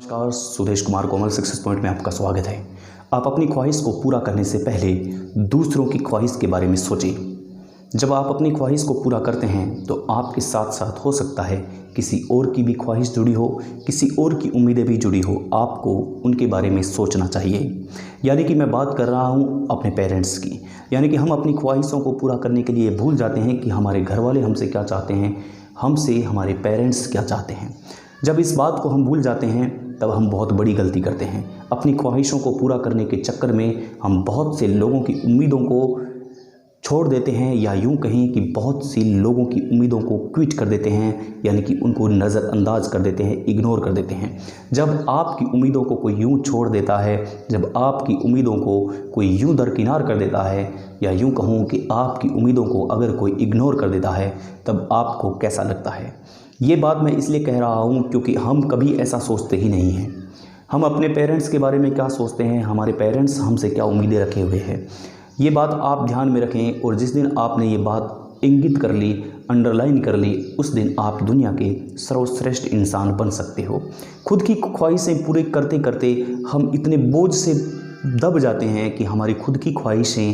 नमस्कार, सुदेश कुमार कोमल success point में आपका स्वागत है। आप अपनी ख्वाहिश को पूरा करने से पहले दूसरों की ख्वाहिश के बारे में सोचें। जब आप अपनी ख्वाहिश को पूरा करते हैं तो आपके साथ साथ हो सकता है किसी और की भी ख्वाहिश जुड़ी हो, किसी और की उम्मीदें भी जुड़ी हो। आपको उनके बारे में सोचना चाहिए। यानी कि मैं बात कर रहा हूँ अपने पेरेंट्स की। यानी कि हम अपनी ख्वाहिशों को पूरा करने के लिए भूल जाते हैं कि हमारे घर वाले हमसे क्या चाहते हैं, हमसे हमारे पेरेंट्स क्या चाहते हैं। जब इस बात को हम भूल जाते हैं तब हम बहुत बड़ी गलती करते हैं। अपनी ख्वाहिशों को पूरा करने के चक्कर में हम बहुत से लोगों की उम्मीदों को छोड़ देते हैं, या यूं कहें कि बहुत सी लोगों की उम्मीदों को क्विट कर देते हैं, यानी कि उनको नज़रअंदाज कर देते हैं, इग्नोर कर देते हैं। जब आपकी उम्मीदों को कोई यूं छोड़ देता है, जब आपकी उम्मीदों को कोई यूं दरकिनार कर देता है, या यूं कहूँ कि आपकी उम्मीदों को अगर कोई इग्नोर कर देता है, तब आपको कैसा लगता है। ये बात मैं इसलिए कह रहा हूँ क्योंकि हम कभी ऐसा सोचते ही नहीं हैं। हम अपने पेरेंट्स के बारे में क्या सोचते हैं, हमारे पेरेंट्स हमसे क्या उम्मीदें रखे हुए हैं, ये बात आप ध्यान में रखें। और जिस दिन आपने ये बात इंगित कर ली, अंडरलाइन कर ली, उस दिन आप दुनिया के सर्वश्रेष्ठ इंसान बन सकते हो। खुद की ख्वाहिशें पूरे करते करते हम इतने बोझ से दब जाते हैं कि हमारी खुद की ख्वाहिशें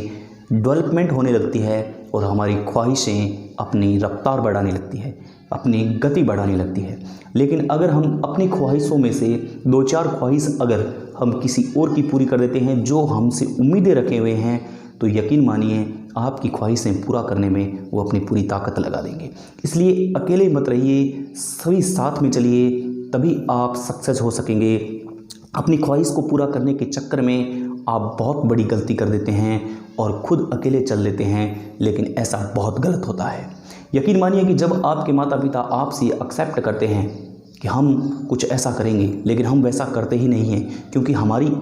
डेवलपमेंट होने लगती है और हमारी ख्वाहिशें अपनी रफ्तार बढ़ाने लगती है, अपनी गति बढ़ाने लगती है। लेकिन अगर हम अपनी ख्वाहिशों में से दो चार ख्वाहिश अगर हम किसी और की पूरी कर देते हैं जो हमसे उम्मीदें रखे हुए हैं, तो यकीन मानिए आपकी ख्वाहिशें पूरा करने में वो अपनी पूरी ताकत लगा देंगे। इसलिए अकेले मत रहिए, सभी साथ में चलिए, तभी आप सक्सेस हो सकेंगे। अपनी ख्वाहिश को पूरा करने के चक्कर में आप बहुत बड़ी गलती कर देते हैं और खुद अकेले चल लेते हैं, लेकिन ऐसा बहुत गलत होता है। यकीन मानिए कि जब आपके माता पिता आपसे एक्सेप्ट करते हैं कि हम कुछ ऐसा करेंगे, लेकिन हम वैसा करते ही नहीं हैं क्योंकि हमारी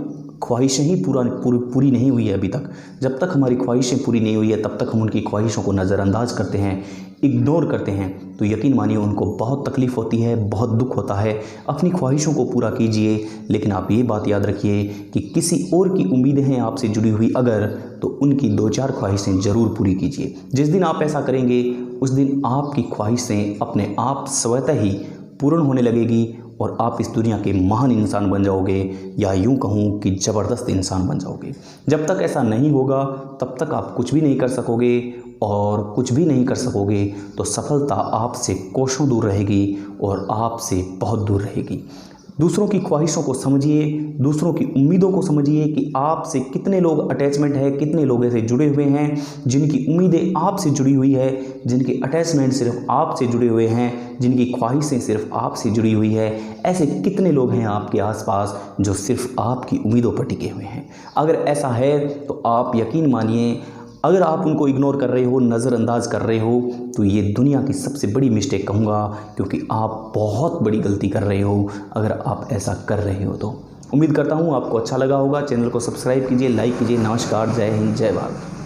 ख्वाहिशें ही पूरी नहीं हुई है अभी तक। जब तक हमारी ख्वाहिशें पूरी नहीं हुई है तब तक हम उनकी ख्वाहिशों को नज़रअंदाज करते हैं, इग्नोर करते हैं, तो यकीन मानिए उनको बहुत तकलीफ़ होती है, बहुत दुख होता है। अपनी ख्वाहिशों को पूरा कीजिए, लेकिन आप ये बात याद रखिए कि किसी और की उम्मीदें हैं आपसे जुड़ी हुई अगर, तो उनकी दो चार ख्वाहिशें ज़रूर पूरी कीजिए। जिस दिन आप ऐसा करेंगे उस दिन आपकी ख्वाहिशें अपने आप स्वतः ही पूर्ण होने लगेगी और आप इस दुनिया के महान इंसान बन जाओगे, या यूं कहूं कि ज़बरदस्त इंसान बन जाओगे। जब तक ऐसा नहीं होगा तब तक आप कुछ भी नहीं कर सकोगे, और कुछ भी नहीं कर सकोगे तो सफलता आपसे कोसों दूर रहेगी और आपसे बहुत दूर रहेगी। दूसरों की ख्वाहिशों को समझिए, दूसरों की उम्मीदों को समझिए कि आपसे कितने लोग अटैचमेंट है, कितने लोग ऐसे जुड़े हुए हैं जिनकी उम्मीदें आपसे जुड़ी हुई है, जिनके अटैचमेंट सिर्फ आपसे जुड़े हुए हैं, जिनकी ख्वाहिशें सिर्फ आपसे जुड़ी हुई है। ऐसे कितने लोग हैं आपके आसपास जो सिर्फ आपकी उम्मीदों पर टिके हुए हैं। अगर ऐसा है तो आप यकीन मानिए, अगर आप उनको इग्नोर कर रहे हो, नज़रअंदाज कर रहे हो, तो ये दुनिया की सबसे बड़ी मिस्टेक कहूँगा, क्योंकि आप बहुत बड़ी गलती कर रहे हो अगर आप ऐसा कर रहे हो। तो उम्मीद करता हूँ आपको अच्छा लगा होगा। चैनल को सब्सक्राइब कीजिए, लाइक कीजिए। नमस्कार, जय हिंद, जय भारत।